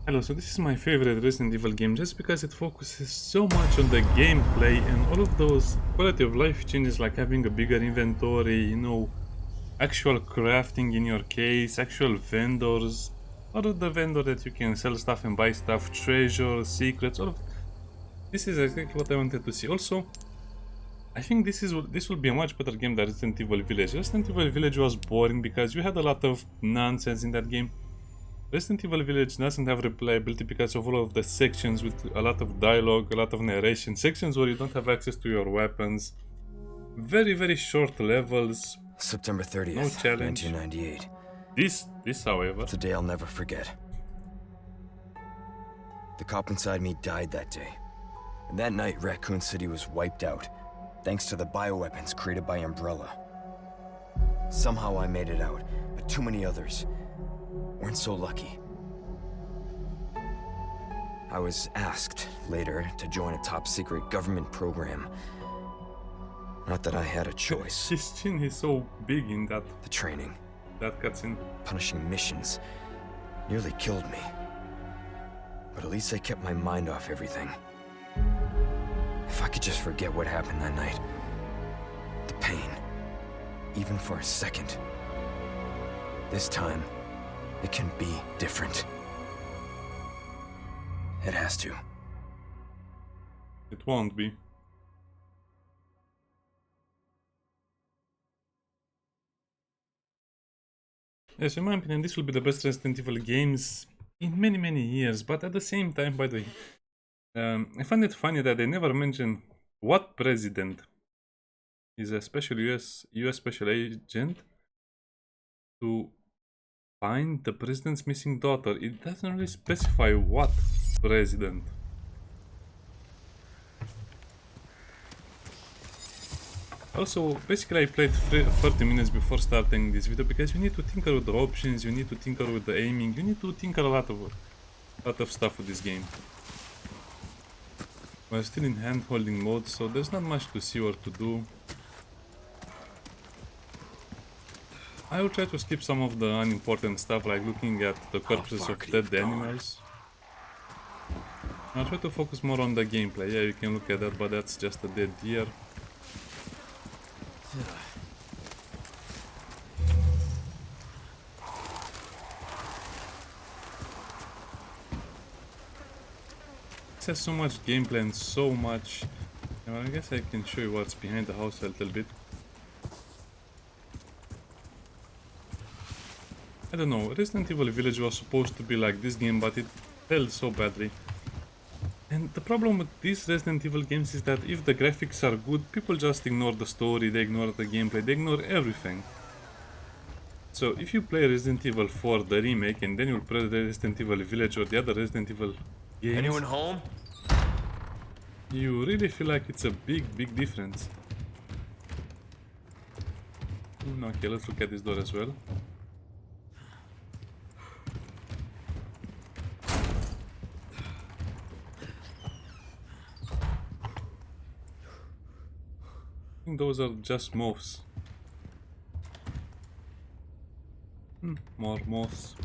Hello, so this is my favorite Resident Evil game just because it focuses so much on the gameplay and all of those quality of life changes like having a bigger inventory, actual crafting in your case, actual vendors, all of the vendor that you can sell stuff and buy stuff, treasures, secrets, all of this is exactly what I wanted to see. Also, I think this will be a much better game than Resident Evil Village. Resident Evil Village was boring because you had a lot of nonsense in that game. Resident Evil Village doesn't have replayability because of all of the sections with a lot of dialogue, a lot of narration, sections where you don't have access to your weapons, very short levels, September 30th, no challenge. 1998. This however, It's a day I'll never forget. The cop inside me died that day. And that night, Raccoon City was wiped out, thanks to the bioweapons created by Umbrella. Somehow I made it out, but too many others weren't so lucky. I was asked later to join a top-secret government program. Not that I had a choice. his chin is so big in that The training, cutscene. punishing missions, nearly killed me. But at least I kept my mind off everything. If I could just forget what happened that night. The pain. Even for a second. This time, it can be different. It has to. It won't be. Yes, in my opinion, this will be the best Resident Evil games in many years, but at the same time, by the way, I find it funny that they never mention what president is a special US special agent to find the president's missing daughter. It doesn't really specify what president. Also, basically I played 30 minutes before starting this video because you need to tinker with the options, you need to tinker with the aiming, you need to tinker a lot of stuff with this game. We're still in hand-holding mode, so there's not much to see or to do. I will try to skip some of the unimportant stuff, like looking at the corpses of dead animals. I'll try to focus more on the gameplay. Yeah, you can look at that, but that's just a dead deer. It has so much gameplay and so much. Well, I guess I can show you what's behind the house a little bit. I don't know, Resident Evil Village was supposed to be like this game, but it failed so badly. And the problem with these Resident Evil games is that if the graphics are good, people just ignore the story, they ignore the gameplay, they ignore everything. So if you play Resident Evil 4, the remake, and then you'll play Resident Evil Village or the other Resident Evil games... Anyone home? You really feel like it's a big difference. Okay, let's look at this door as well. I think those are just moths. More moths.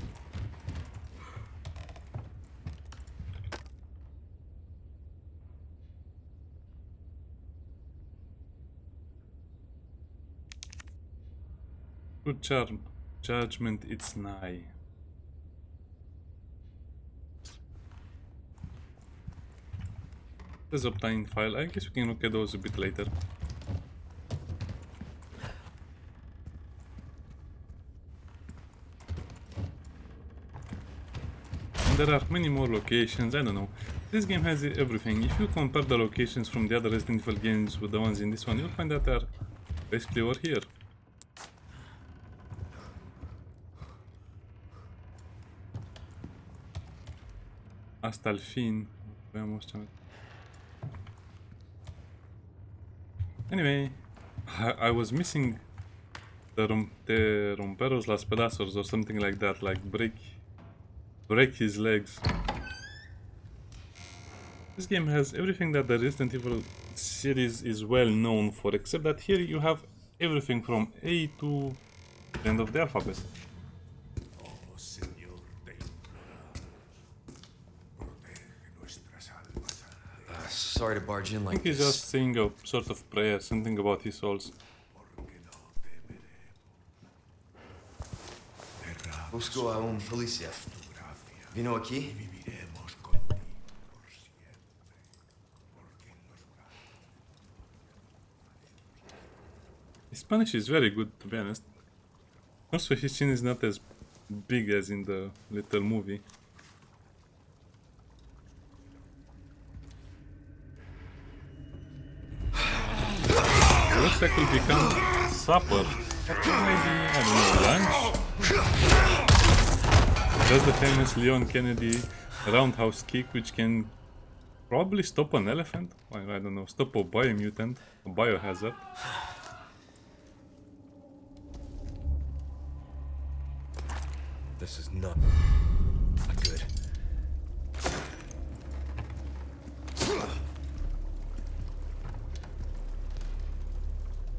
Good charm. Judgment, it's nigh. There's obtained file. I guess we can look at those a bit later. And there are many more locations. I don't know. This game has everything. If you compare the locations from the other Resident Evil games with the ones in this one, you'll find that they are basically over here. Hasta el fin. Veamos. Anyway, I was missing the romperos las pedazos or something like that, like break his legs. This game has everything that the Resident Evil series is well known for, except that here you have everything from A to the end of the alphabet. sorry to barge in I like think he's this. just saying a sort of prayer, something about his souls. Busco a un policía. Vino aquí? His Spanish is very good, to be honest. Also, his chin is not as big as in the little movie. Looks like we'll become supper. Maybe, I don't know, lunch? Does the famous Leon Kennedy roundhouse kick, which can probably stop an elephant? I don't know, stop a biomutant, a biohazard. This is not good.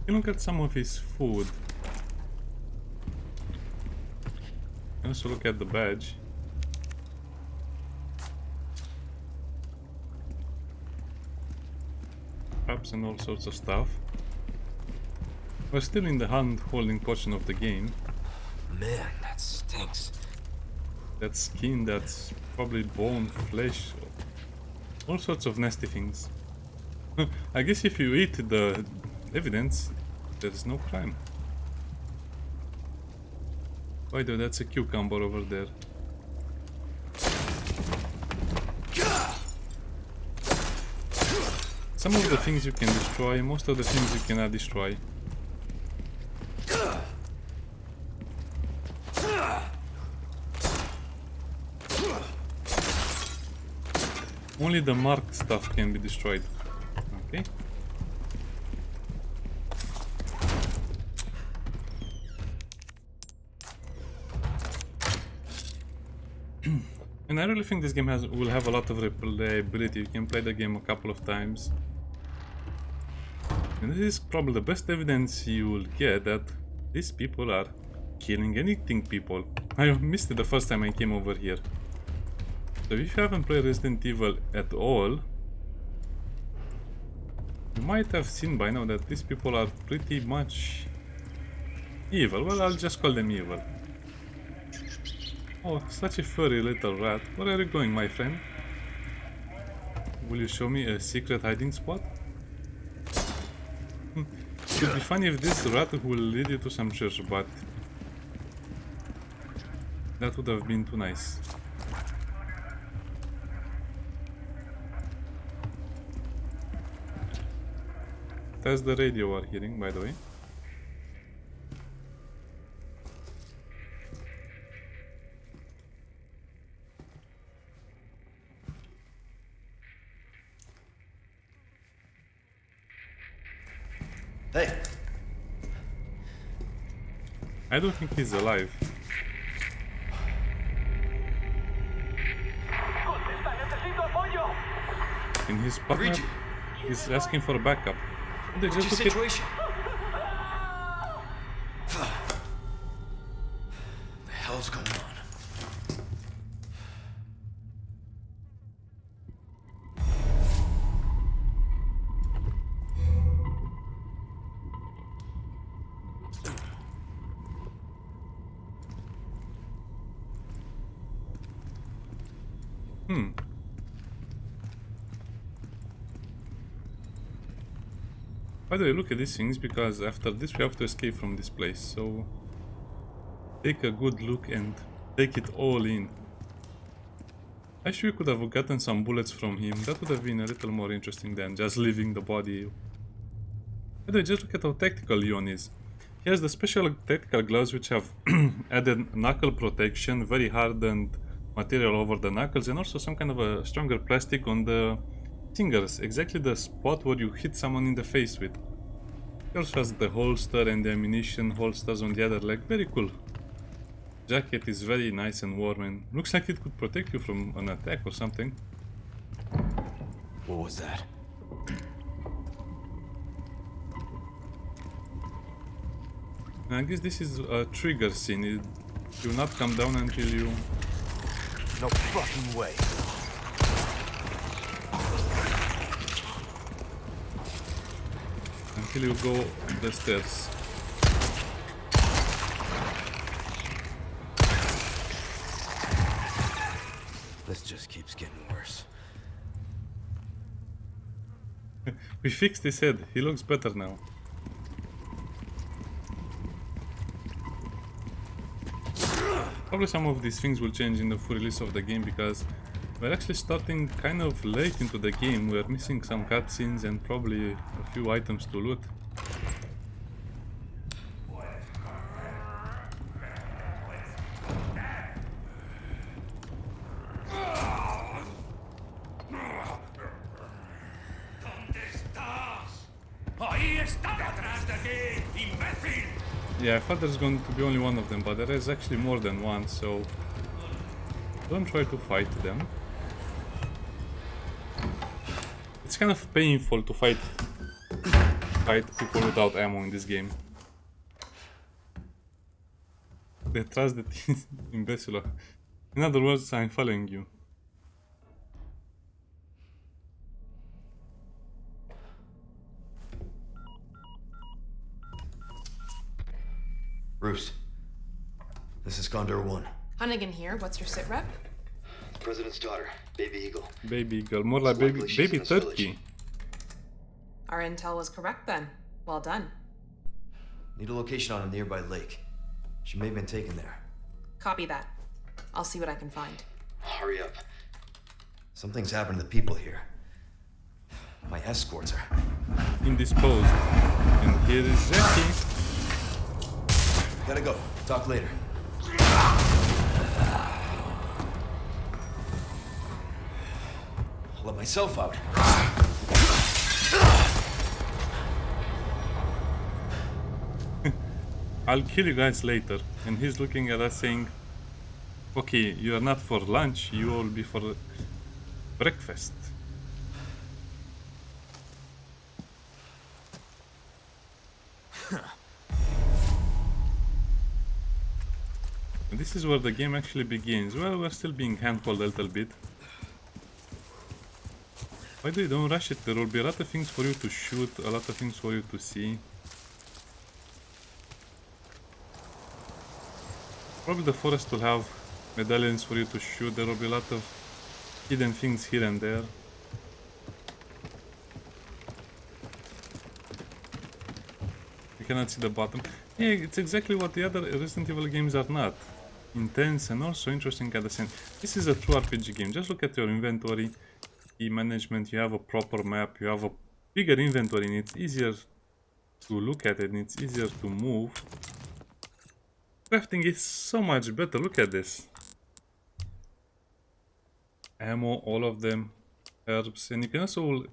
You look at some of his food. And also look at the badge. Apps and all sorts of stuff. We're still in the hand-holding portion of the game. Man, that stinks. That's skin, that's probably bone, flesh, all sorts of nasty things. I guess if you eat the evidence, there's no crime. By the way, that's a cucumber over there. Some of the things you can destroy, most of the things you cannot destroy. Only the marked stuff can be destroyed. Okay. And I really think this game will have a lot of replayability. You can play the game a couple of times. And this is probably the best evidence you will get that these people are killing and eating people. I missed it the first time I came over here. So if you haven't played Resident Evil at all, you might have seen by now that these people are pretty much evil. Well, I'll just call them evil. Oh, such a furry little rat. Where are you going, my friend? Will you show me a secret hiding spot? It would be funny if this rat will lead you to some church, but that would have been too nice. That's the radio we're hearing, by the way. Hey! I don't think he's alive. In his partner, he's asking for backup. They What's just your took it. situation? What the hell's going on? By the way, look at these things, because after this we have to escape from this place, so take a good look and take it all in. Actually, we could have gotten some bullets from him. That would have been a little more interesting than just leaving the body. By the way, just look at how tactical Leon is. He has the special tactical gloves which have added knuckle protection, very hardened material over the knuckles, and also some kind of a stronger plastic on the fingers, exactly the spot where you hit someone in the face with. He also has the holster and the ammunition holsters on the other leg. Very cool. Jacket is very nice and warm and looks like it could protect you from an attack or something. What was that? And I guess this is a trigger scene. It will not come down until you... No fucking way. until you go up the stairs. This just keeps getting worse. We fixed his head. He looks better now. Probably some of these things will change in the full release of the game because we're actually starting kind of late into the game. We're missing some cutscenes and probably a few items to loot. Yeah, I thought there's going to be only one of them, but there is actually more than one, so don't try to fight them. It's kind of painful to fight people without ammo in this game. They trust that he's imbecile. In other words, I'm following you. Bruce, this is Condor 1. Hunnigan here. What's your sit rep? President's daughter, Baby Eagle. Baby Eagle, more like baby turkey. Our intel was correct then. Well done. Need a location on a nearby lake. She may have been taken there. Copy that. I'll see what I can find. Hurry up. Something's happened to the people here. My escorts are Indisposed. And here is Jackie. Gotta go. Talk later. I'll let myself out. I'll kill you guys later. And he's looking at us saying, okay, you are not for lunch, you will be for breakfast. And this is where the game actually begins. Well, we're still being handheld a little bit. Why do you don't rush it? There will be a lot of things for you to shoot, a lot of things for you to see. Probably the forest will have medallions for you to shoot. There will be a lot of hidden things here and there. You cannot see the bottom. Yeah, it's exactly what the other Resident Evil games are not. Intense and also interesting at the same. This is a true RPG game. Just look at your inventory, key management. You have a proper map. You have a bigger inventory, and it's easier to look at it. And it's easier to move. Crafting is so much better. Look at this. Ammo, all of them, herbs, and you can also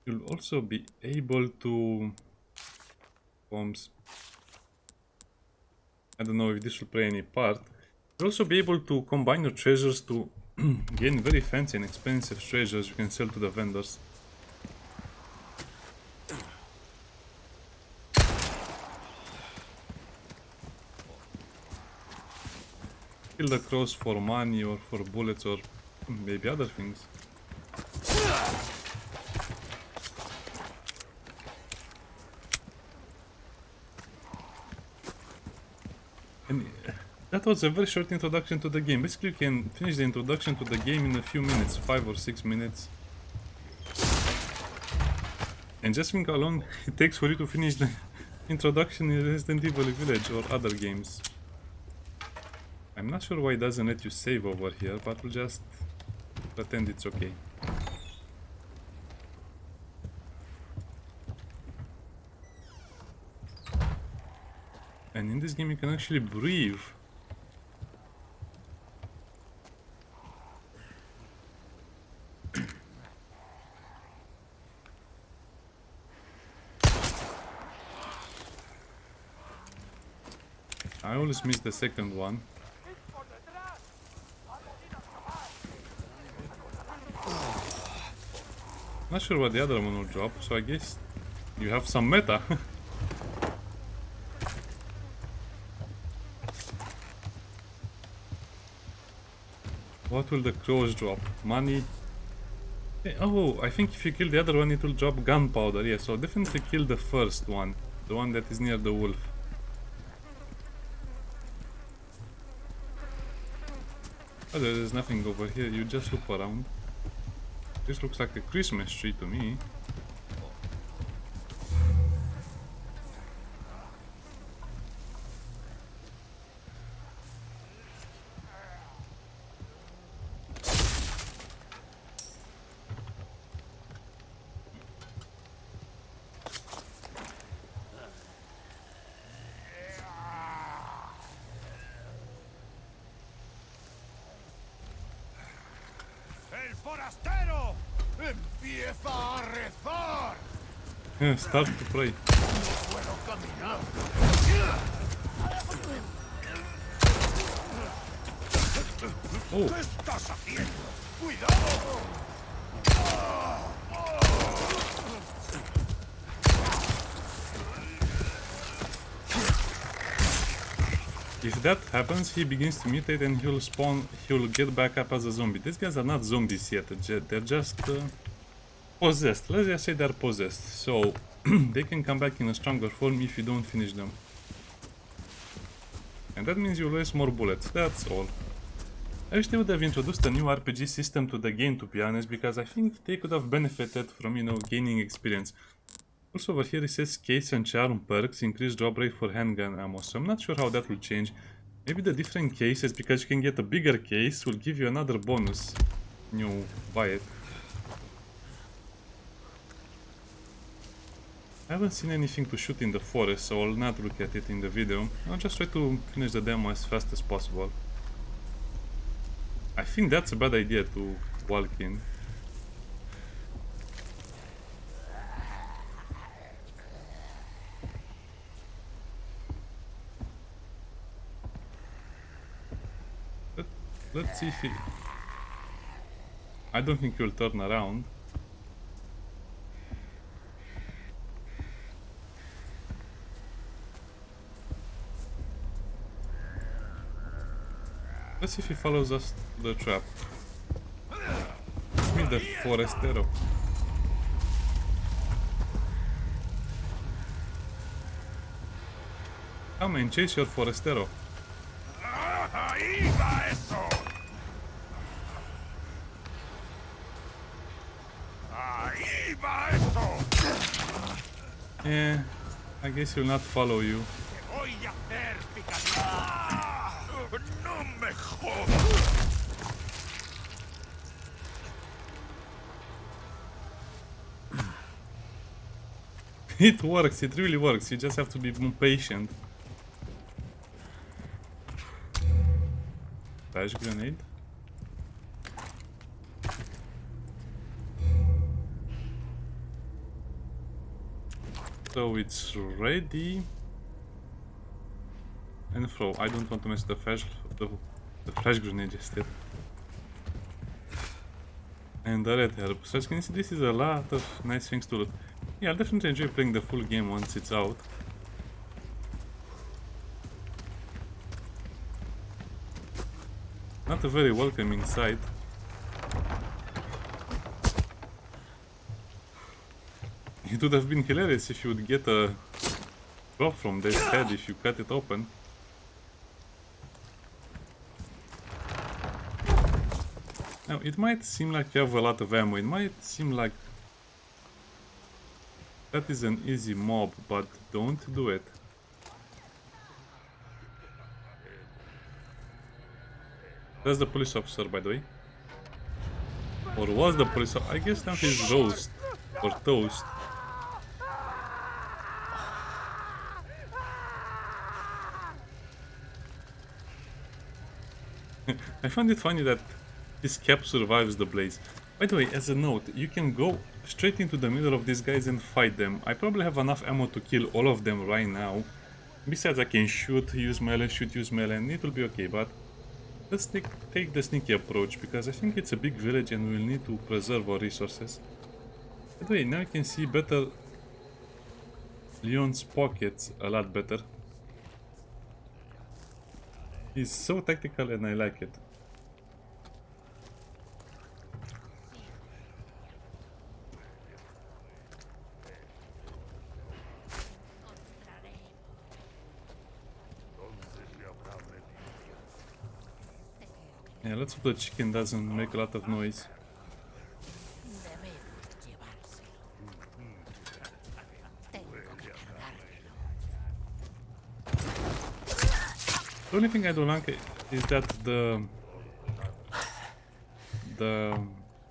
you'll also be able to bombs. I don't know if this will play any part. You'll also be able to combine your treasures to gain very fancy and expensive treasures you can sell to the vendors. Kill the crows for money or for bullets or maybe other things. And that was a very short introduction to the game. Basically you can finish the introduction to the game in a few minutes, 5 or 6 minutes. And just think how long it takes for you to finish the introduction in Resident Evil Village or other games. I'm not sure why it doesn't let you save over here, but we'll just pretend it's okay. And in this game you can actually breathe. I always miss the second one. Not sure what the other one will drop, so I guess you have some meta. What will the crows drop? Money? Oh, I think if you kill the other one, it will drop gunpowder. Yeah, so definitely kill the first one. The one that is near the wolf. Oh, there's nothing over here. You just look around. This looks like a Christmas tree to me. ¡El forastero! ¡Empieza a rezar! Start to pray. ¡Puedo caminar! Oh, ¿Qué estás haciendo? ¡Cuidado! if that happens, he begins to mutate and he'll spawn. He'll get back up as a zombie. These guys are not zombies yet. They're just possessed. Let's just say they're possessed. So they can come back in a stronger form if you don't finish them. And that means you'll waste more bullets. That's all. I wish they would have introduced a new RPG system to the game, to be honest, because I think they could have benefited from, you know, gaining experience. Also over here it says case and charm perks increase drop rate for handgun ammo, so I'm not sure how that will change. Maybe the different cases, because you can get a bigger case, will give you another bonus when you buy it. I haven't seen anything to shoot in the forest, so I'll not look at it in the video. I'll just try to finish the demo as fast as possible. I think that's a bad idea to walk in. Let's see if he... I don't think he'll turn around. Let's see if he follows us to the trap. Give me the forestero. Come and chase your forestero. ¡Ahí va eso! ¡Ahí va eso! Yeah, I guess he'll not follow you. ¡Te voy a hacer picadillo! ¡No me jodas! It works, it really works. You just have to be more patient. Flash grenade. So it's ready. And throw. I don't want to mess the flash grenade just yet. And the red herb. So as you can see, this is a lot of nice things to loot. Yeah, I'll definitely enjoy playing the full game once it's out. Not a very welcoming sight. It would have been hilarious if you would get a drop from this head if you cut it open. Now, it might seem like you have a lot of ammo. It might seem like that is an easy mob, but don't do it. That's the police officer, by the way. Or was the police officer? I guess now he's roast or toast. I find it funny that his cap survives the blaze. By the way, as a note, you can go straight into the middle of these guys and fight them. I probably have enough ammo to kill all of them right now. Besides, I can shoot, use melee, and it will be okay, but let's take the sneaky approach, because I think it's a big village and we'll need to preserve our resources. By the way, now you can see better Leon's pockets a lot better. He's so tactical and I like it. Yeah, let's hope the chicken doesn't make a lot of noise. The only thing I don't like is that the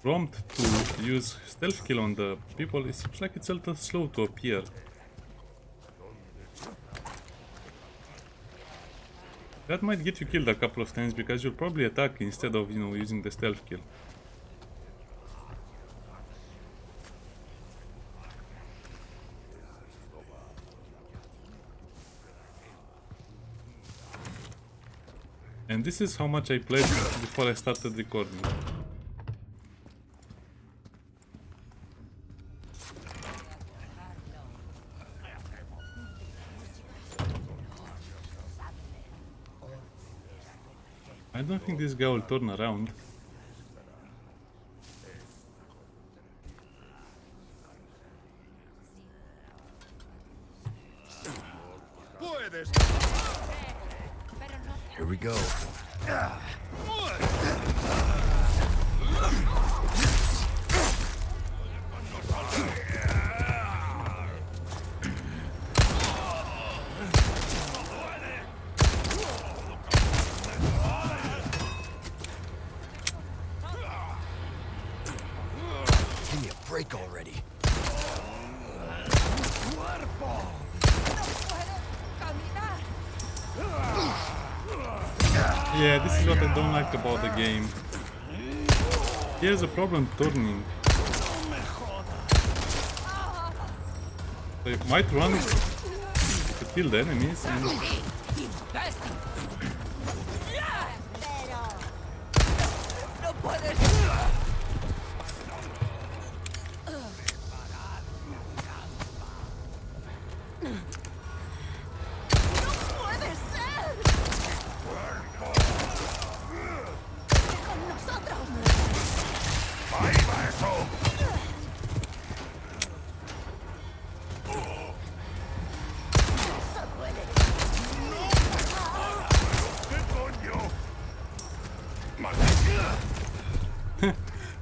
prompt to use stealth kill on the people, it seems like it's a little slow to appear. That might get you killed a couple of times because you'll probably attack instead of, you know, using the stealth kill. And this is how much I played before I started recording. I don't think this guy will turn around. Here we go. Give me a break already. Yeah, this is what I don't like about the game. He has a problem turning. So you might run to kill the enemies and...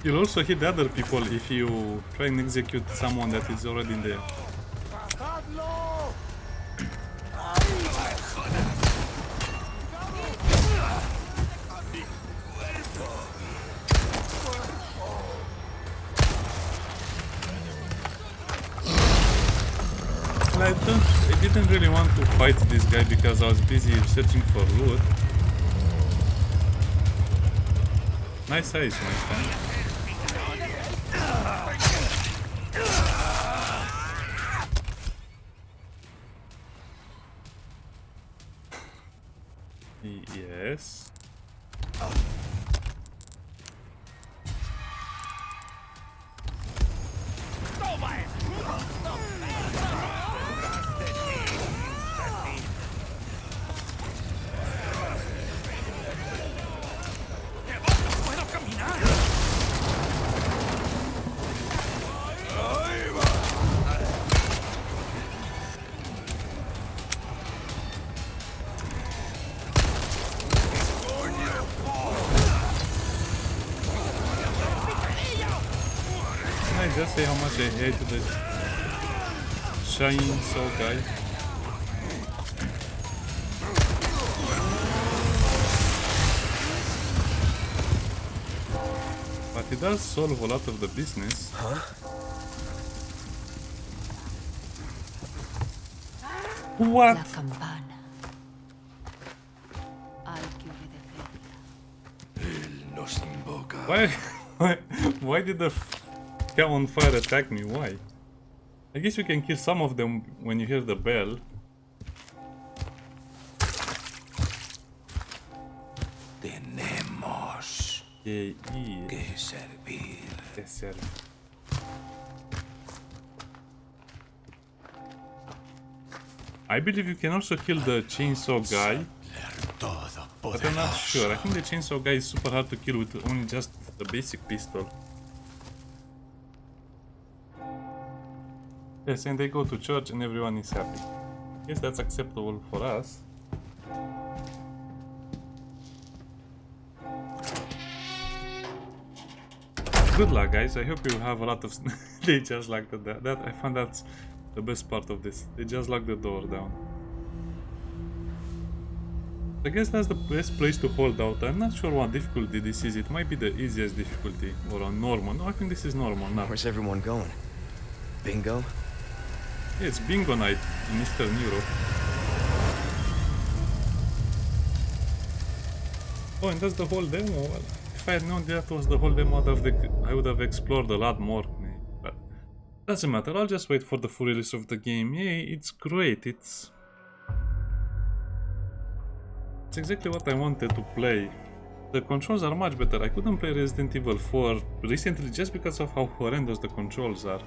You'll also hit other people if you try and execute someone that is already there. I didn't really want to fight this guy because I was busy searching for loot. Nice eyes, my friend. Yes. I just say how much I hate this chainsaw guy. But he does solve a lot of the business. Huh? What? La campana. Al chiudere ferita. Nos invoca. Why did the guy on fire attack me? Why? I guess you can kill some of them when you hear the bell. Tenemos Que servir. I believe you can also kill the chainsaw guy, but I'm not sure. I think the chainsaw guy is super hard to kill with only just the basic pistol. Yes, and they go to church and everyone is happy. Yes, that's acceptable for us. good luck, guys. I hope you have a lot of... They just locked that. I found that's the best part of this. They just locked the door down. I guess that's the best place to hold out. I'm not sure what difficulty this is. It might be the easiest difficulty. Or on normal. No, I think this is normal now. Where's everyone going? Bingo? Yeah, it's bingo night in Eastern Europe. Oh, and that's the whole demo? Well, if I had known that was the whole demo, I would have explored a lot more. But doesn't matter, I'll just wait for the full release of the game. Yeah, it's great, it's exactly what I wanted to play. The controls are much better. I couldn't play Resident Evil 4 recently just because of how horrendous the controls are.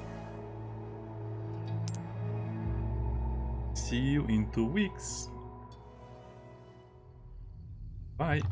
See you in 2 weeks. Bye.